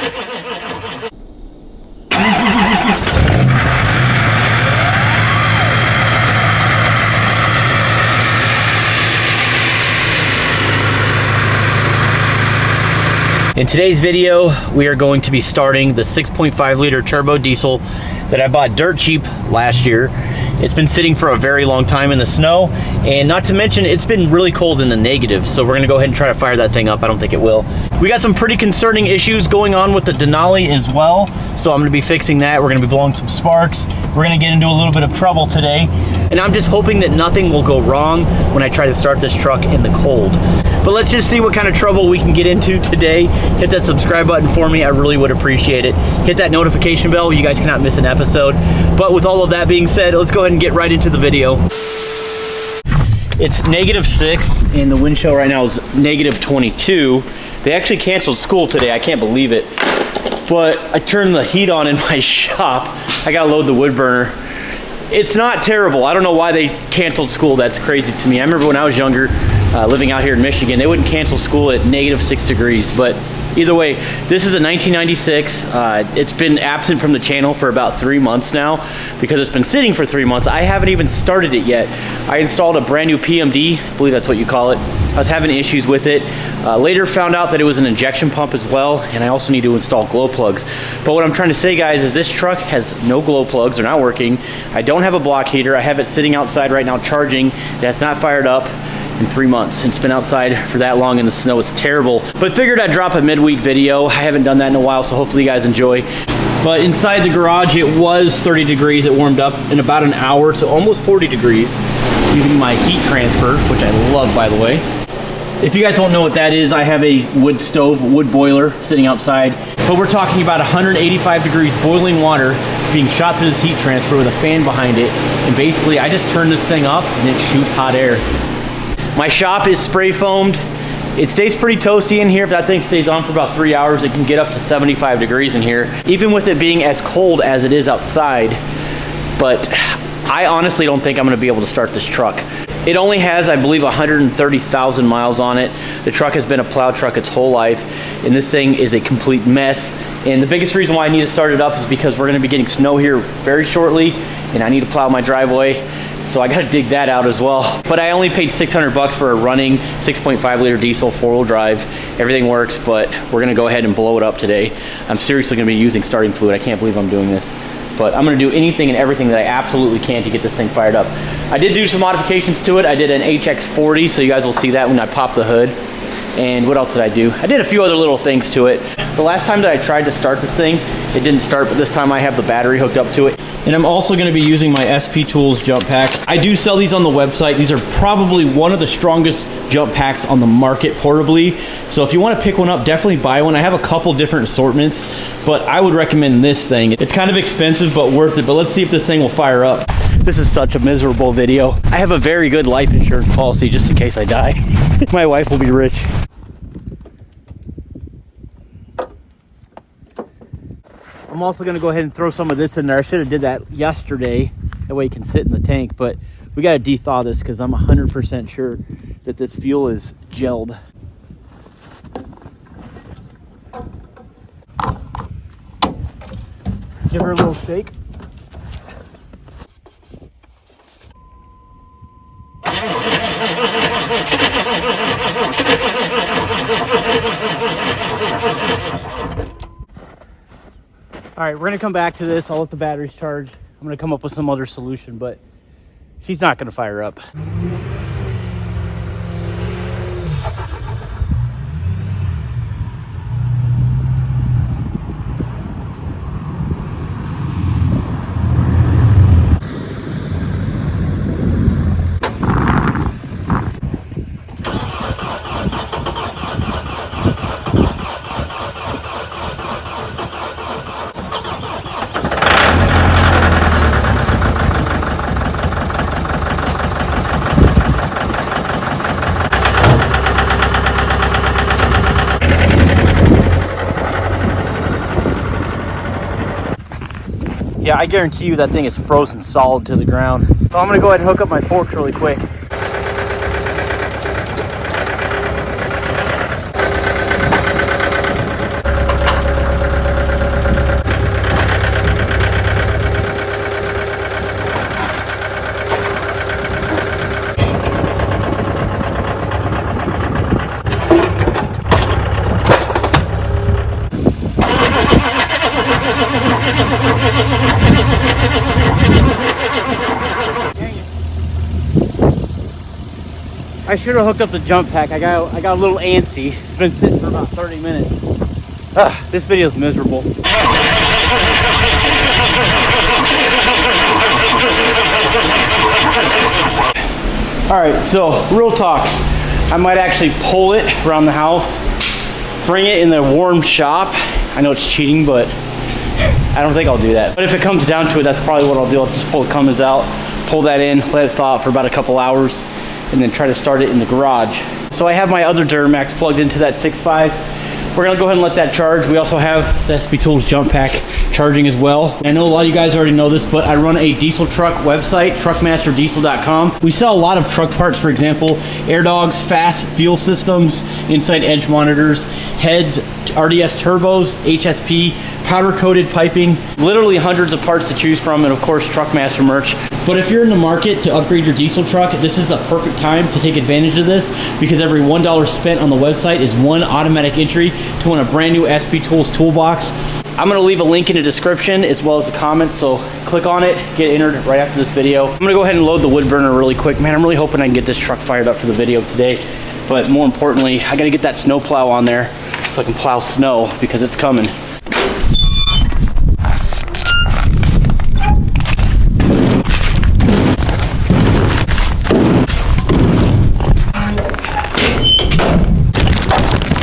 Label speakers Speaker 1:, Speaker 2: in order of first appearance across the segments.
Speaker 1: In today's video, we are going to be starting the 6.5 liter turbo diesel that I bought dirt cheap last year. It's been sitting for a very long time in the snow, and not to mention it's been really cold in the negatives, so we're gonna go ahead and try to fire that thing up. I don't think it will. We got some pretty concerning issues going on with the Denali as well, so I'm gonna be fixing that. We're gonna be blowing some sparks. We're gonna get into a little bit of trouble today, and I'm just hoping that nothing will go wrong when I try to start this truck in the cold. But let's just see what kind of trouble we can get into today. Hit that subscribe button for me, I really would appreciate it. Hit that notification bell, you guys cannot miss an episode. But with all of that being said, let's go ahead and get right into the video. It's -6 and the wind chill right now is -22. They actually canceled school today, I can't believe it. But I turned the heat on in my shop. I gotta load the wood burner. It's not terrible. I don't know why they canceled school, that's crazy to me. I remember when I was younger, living out here in Michigan, they wouldn't cancel school at -6 degrees, but either way, this is a 1996. It's been absent from the channel for about 3 months now because it's been sitting for 3 months. I haven't even started it yet. I installed a brand new PMD, I believe that's what you call it. I was having issues with it. Later found out that it was an injection pump as well, and I also need to install glow plugs. But what I'm trying to say, guys, is this truck has no glow plugs, they're not working. I don't have a block heater. I have it sitting outside right now charging. That's not fired up in 3 months. It's been outside for that long in the snow. It's terrible. But figured I'd drop a midweek video. I haven't done that in a while, so hopefully you guys enjoy. But inside the garage, it was 30 degrees. It warmed up in about an hour to almost 40 degrees using my heat transfer, which I love, by the way. If you guys don't know what that is, I have a wood stove, wood boiler sitting outside. But we're talking about 185 degrees boiling water being shot through this heat transfer with a fan behind it. And basically, I just turn this thing up and it shoots hot air. My shop is spray foamed. It stays pretty toasty in here. If that thing stays on for about 3 hours, it can get up to 75 degrees in here, even with it being as cold as it is outside. But I honestly don't think I'm gonna be able to start this truck. It only has, I believe, 130,000 miles on it. The truck has been a plow truck its whole life, and this thing is a complete mess. And the biggest reason why I need to start it up is because we're gonna be getting snow here very shortly, and I need to plow my driveway. So I gotta dig that out as well. But I only paid 600 bucks for a running 6.5 liter diesel 4-wheel drive. Everything works, but we're gonna go ahead and blow it up today. I'm seriously gonna be using starting fluid. I can't believe I'm doing this. But I'm gonna do anything and everything that I absolutely can to get this thing fired up. I did do some modifications to it. I did an HX40, so you guys will see that when I pop the hood. And what else did I do? I did a few other little things to it. The last time that I tried to start this thing, it didn't start, but this time I have the battery hooked up to it. And I'm also gonna be using my SP Tools jump pack. I do sell these on the website. These are probably one of the strongest jump packs on the market portably. So if you wanna pick one up, definitely buy one. I have a couple different assortments, but I would recommend this thing. It's kind of expensive, but worth it. But let's see if this thing will fire up. This is such a miserable video. I have a very good life insurance policy just in case I die. My wife will be rich. I'm also gonna go ahead and throw some of this in there. I should have did that yesterday. That way it can sit in the tank, but we gotta de-thaw this because I'm 100% sure that this fuel is gelled. Give her a little shake. All right, we're gonna come back to this. I'll let the batteries charge. I'm gonna come up with some other solution, but she's not gonna fire up. Yeah, I guarantee you that thing is frozen solid to the ground. So I'm gonna go ahead and hook up my forks really quick.
Speaker 2: I should have hooked up the jump pack. I got a little antsy. It's been sitting for about 30 minutes. This video is miserable. All right, so real talk. I might actually pull it around the house, bring it in the warm shop. I know it's cheating, but I don't think I'll do that. But if it comes down to it, that's probably what I'll do. I'll just pull the Cummins out, pull that in, let it thaw out for about a couple hours, and then try to start it in the garage. So I have my other Duramax plugged into that 6.5. We're gonna go ahead and let that charge. We also have the SP Tools jump pack charging as well. I know a lot of you guys already know this, but I run a diesel truck website, truckmasterdiesel.com. We sell a lot of truck parts, for example, air dogs, fast fuel systems, inside edge monitors, heads, RDS turbos, HSP, powder coated piping, literally hundreds of parts to choose from, and of course Truckmaster merch. But if you're in the market to upgrade your diesel truck, this is a perfect time to take advantage of this, because every $1 spent on the website is one automatic entry to win a brand new SP Tools toolbox. I'm gonna leave a link in the description as well as a comment, so click on it, get entered right after this video. I'm gonna go ahead and load the wood burner really quick. Man, I'm really hoping I can get this truck fired up for the video today. But more importantly, I gotta get that snow plow on there so I can plow snow, because it's coming.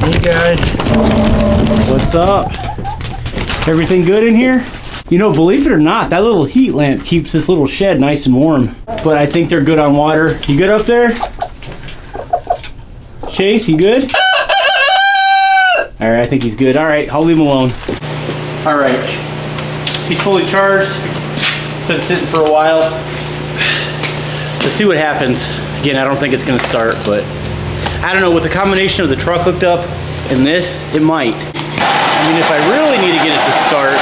Speaker 2: Hey guys, what's up? Everything good in here? You know, believe it or not, that little heat lamp keeps this little shed nice and warm. But I think they're good on water. You good up there? Chase, you good? All right, I think he's good. All right, I'll leave him alone. All right, he's fully charged. It's been sitting for a while. Let's see what happens. Again, I don't think it's gonna start, but I don't know, with the combination of the truck hooked up and this, it might. I mean, if I really need to get it to start,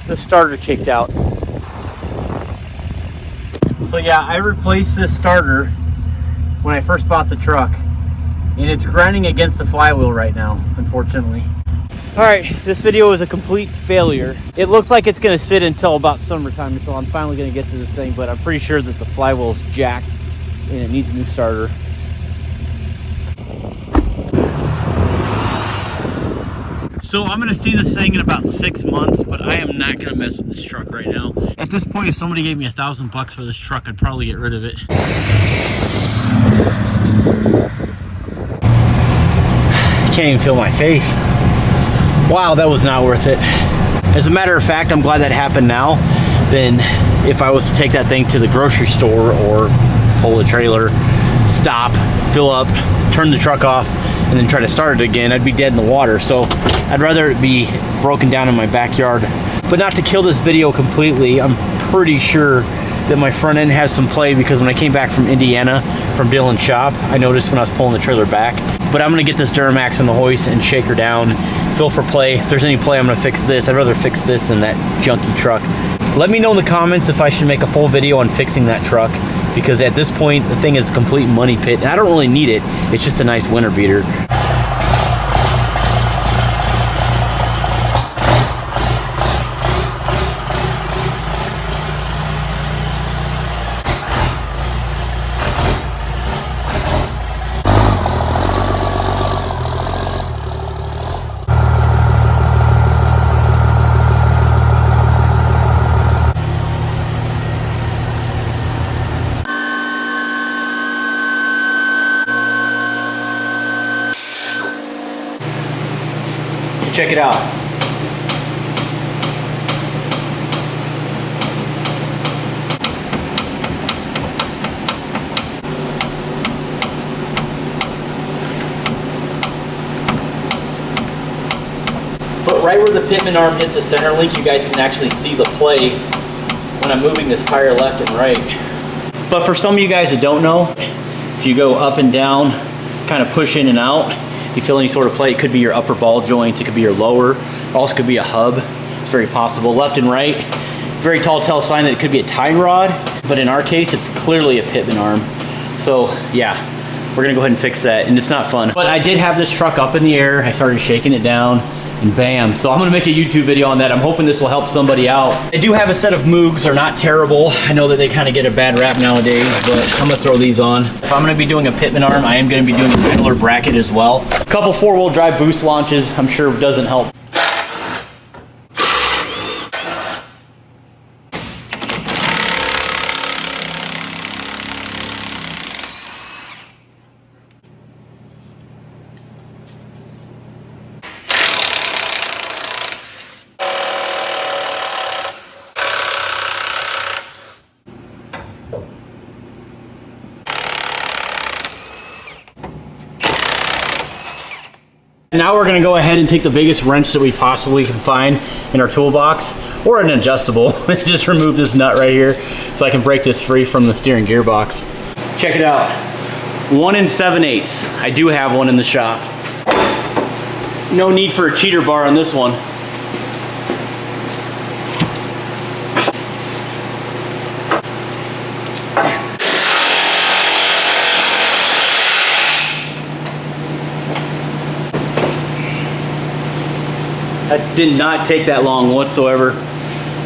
Speaker 2: the starter kicked out. So yeah, I replaced this starter when I first bought the truck, and it's grinding against the flywheel right now, unfortunately. All right, this video is a complete failure. It looks like it's gonna sit until about summertime until I'm finally gonna get to this thing, but I'm pretty sure that the flywheel's jacked and it needs a new starter. So I'm gonna see this thing in about 6 months, but I am not gonna mess with this truck right now. At this point, if somebody gave me $1,000 for this truck, I'd probably get rid of it. Can't even feel my face. Wow, that was not worth it. As a matter of fact, I'm glad that happened now than if I was to take that thing to the grocery store or pull the trailer, stop, fill up, turn the truck off, and then try to start it again. I'd be dead in the water. So I'd rather it be broken down in my backyard. But not to kill this video completely, I'm pretty sure that my front end has some play, because when I came back from Indiana from Dylan's shop, I noticed when I was pulling the trailer back. But I'm gonna get this Duramax on the hoist and shake her down, feel for play. If there's any play, I'm gonna fix this. I'd rather fix this than that junky truck. Let me know in the comments if I should make a full video on fixing that truck, because at this point, the thing is a complete money pit, and I don't really need it. It's just a nice winter beater. Check it out. But right where the pitman arm hits the center link, you guys can actually see the play when I'm moving this tire left and right. But for some of you guys that don't know, if you go up and down, kind of push in and out, you feel any sort of play. It could be your upper ball joint, it could be your lower, also could be a hub. very possible. Left and right, very tall tell sign that it could be a tie rod, but in our case, it's clearly a pitman arm. So yeah, we're gonna go ahead and fix that, and it's not fun. But I did have this truck up in the air. I started shaking it down, and bam. So I'm gonna make a YouTube video on that. I'm hoping this will help somebody out. I do have a set of Moogs. They're not terrible. I know that they kind of get a bad rap nowadays, but I'm gonna throw these on. If I'm gonna be doing a pitman arm, I am gonna be doing a fiddler bracket as well. A couple 4-wheel drive boost launches, I'm sure doesn't help. Now we're gonna go ahead and take the biggest wrench that we possibly can find in our toolbox, or an adjustable, and just remove this nut right here so I can break this free from the steering gearbox. Check it out, 1 7/8. I do have one in the shop. No need for a cheater bar on this one. That did not take that long whatsoever.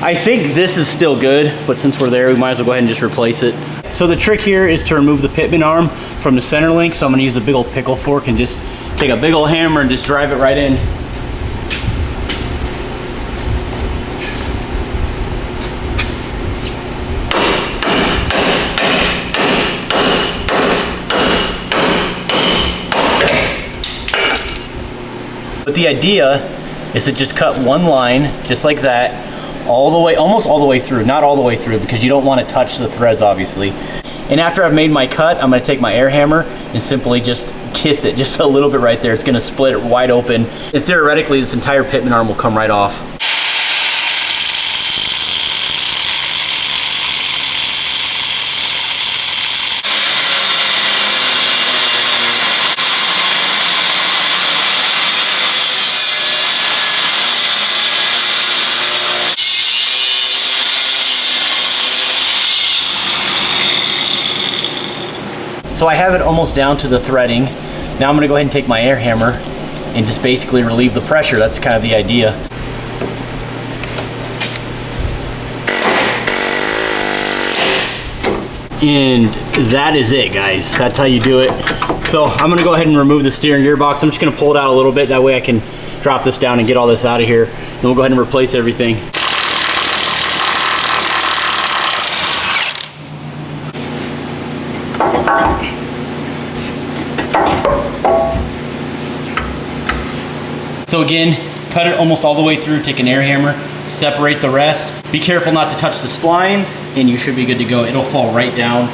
Speaker 2: I think this is still good, but since we're there, we might as well go ahead and just replace it. So the trick here is to remove the pitman arm from the center link. So I'm gonna use a big old pickle fork and just take a big old hammer and just drive it right in. But the idea is to just cut one line, just like that, all the way, almost all the way through, not all the way through, because you don't want to touch the threads, obviously. And after I've made my cut, I'm going to take my air hammer and simply just kiss it just a little bit right there. It's going to split it wide open, and theoretically this entire pitman arm will come right off. So I have it almost down to the threading. Now I'm gonna go ahead and take my air hammer and just basically relieve the pressure. That's kind of the idea. And that is it, guys. That's how you do it. So I'm gonna go ahead and remove the steering gearbox. I'm just gonna pull it out a little bit. That way I can drop this down and get all this out of here. And we'll go ahead and replace everything. So again, cut it almost all the way through, take an air hammer, separate the rest. Be careful not to touch the splines, and you should be good to go. It'll fall right down.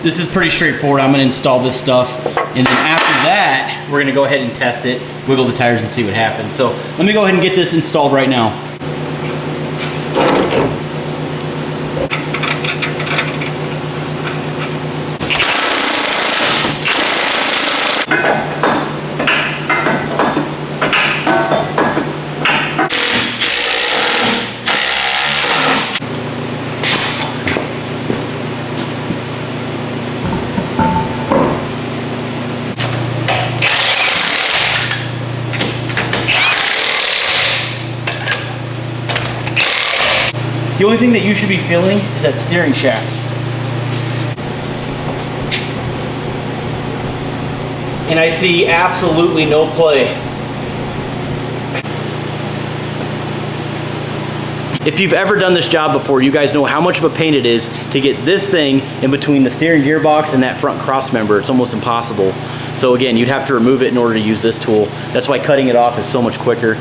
Speaker 2: This is pretty straightforward. I'm gonna install this stuff, and then after that, we're gonna go ahead and test it, wiggle the tires and see what happens. So let me go ahead and get this installed right now. The only thing that you should be feeling is that steering shaft. And I see absolutely no play. If you've ever done this job before, you guys know how much of a pain it is to get this thing in between the steering gearbox and that front cross member. It's almost impossible. So again, you'd have to remove it in order to use this tool. That's why cutting it off is so much quicker.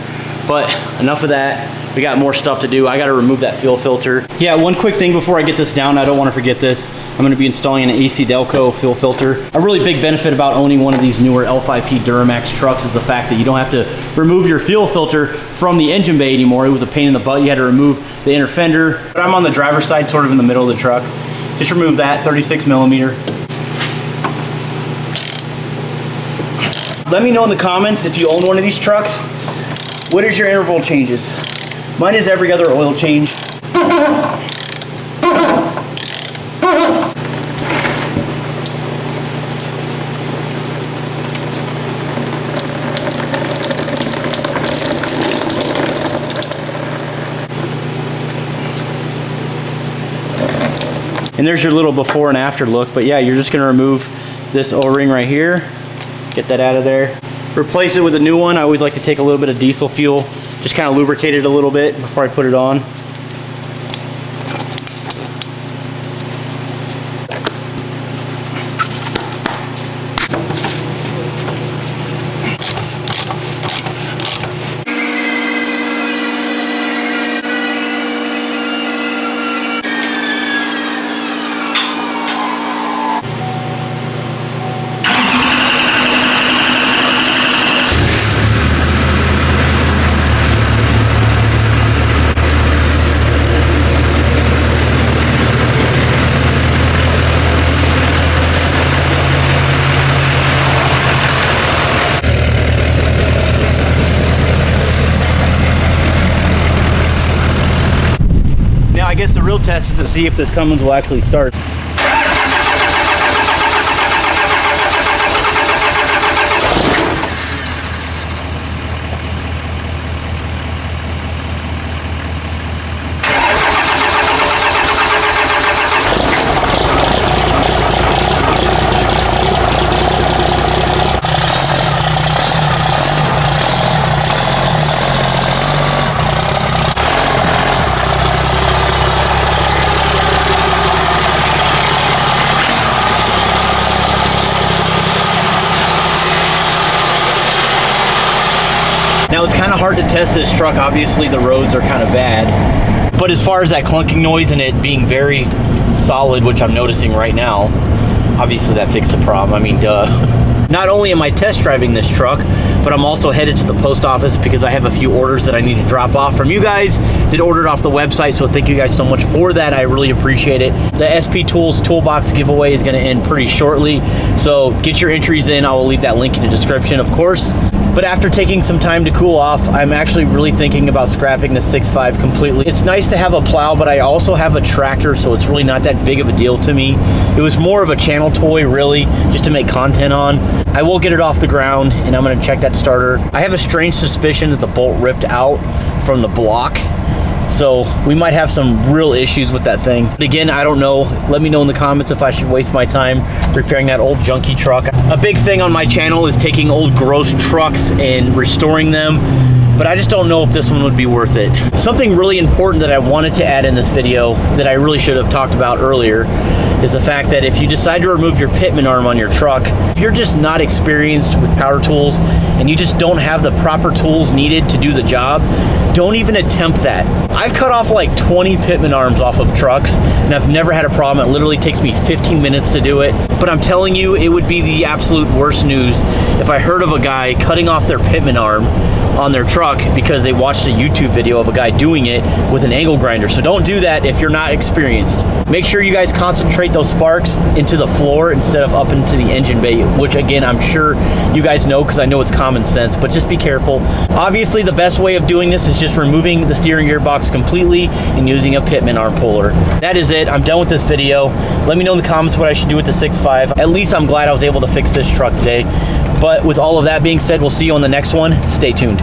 Speaker 2: But enough of that. We got more stuff to do. I got to remove that fuel filter. Yeah, one quick thing before I get this down, I don't want to forget this. I'm going to be installing an AC Delco fuel filter. A really big benefit about owning one of these newer L5P Duramax trucks is the fact that you don't have to remove your fuel filter from the engine bay anymore. It was a pain in the butt. You had to remove the inner fender. But I'm on the driver's side, sort of in the middle of the truck. Just remove that, 36 millimeter. Let me know in the comments if you own one of these trucks. What is your interval changes? Mine is every other oil change. And there's your little before and after look. But yeah, you're just gonna remove this O-ring right here. Get that out of there. Replace it with a new one. I always like to take a little bit of diesel fuel, just kind of lubricate it a little bit before I put it on. I guess the real test is to see if this Cummins will actually start. Now it's kind of hard to test this truck. Obviously the roads are kind of bad, but as far as that clunking noise and it being very solid, which I'm noticing right now, obviously that fixed the problem. I mean, duh. Not only am I test driving this truck, but I'm also headed to the post office because I have a few orders that I need to drop off from you guys that ordered off the website. So thank you guys so much for that. I really appreciate it. The SP Tools Toolbox giveaway is going to end pretty shortly. So get your entries in. I will leave that link in the description, of course. But after taking some time to cool off, I'm actually really thinking about scrapping the 6.5 completely. It's nice to have a plow, but I also have a tractor, so it's really not that big of a deal to me. It was more of a channel toy, really, just to make content on. I will get it off the ground, and I'm gonna check that starter. I have a strange suspicion that the bolt ripped out from the block, so we might have some real issues with that thing. But again, I don't know. Let me know in the comments if I should waste my time repairing that old junky truck. A big thing on my channel is taking old gross trucks and restoring them, but I just don't know if this one would be worth it. Something really important that I wanted to add in this video that I really should have talked about earlier is the fact that if you decide to remove your pitman arm on your truck, if you're just not experienced with power tools and you just don't have the proper tools needed to do the job, don't even attempt that. I've cut off like 20 pitman arms off of trucks and I've never had a problem. It literally takes me 15 minutes to do it. But I'm telling you, it would be the absolute worst news if I heard of a guy cutting off their pitman arm on their truck because they watched a YouTube video of a guy doing it with an angle grinder. So don't do that if you're not experienced. Make sure you guys concentrate those sparks into the floor instead of up into the engine bay, which again, I'm sure you guys know because I know it's common sense, but just be careful. Obviously, the best way of doing this is just removing the steering gearbox completely and using a pitman arm puller. That is it. I'm done with this video. Let me know in the comments what I should do with the 6.5. At least I'm glad I was able to fix this truck today. But with all of that being said, we'll see you on the next one. Stay tuned.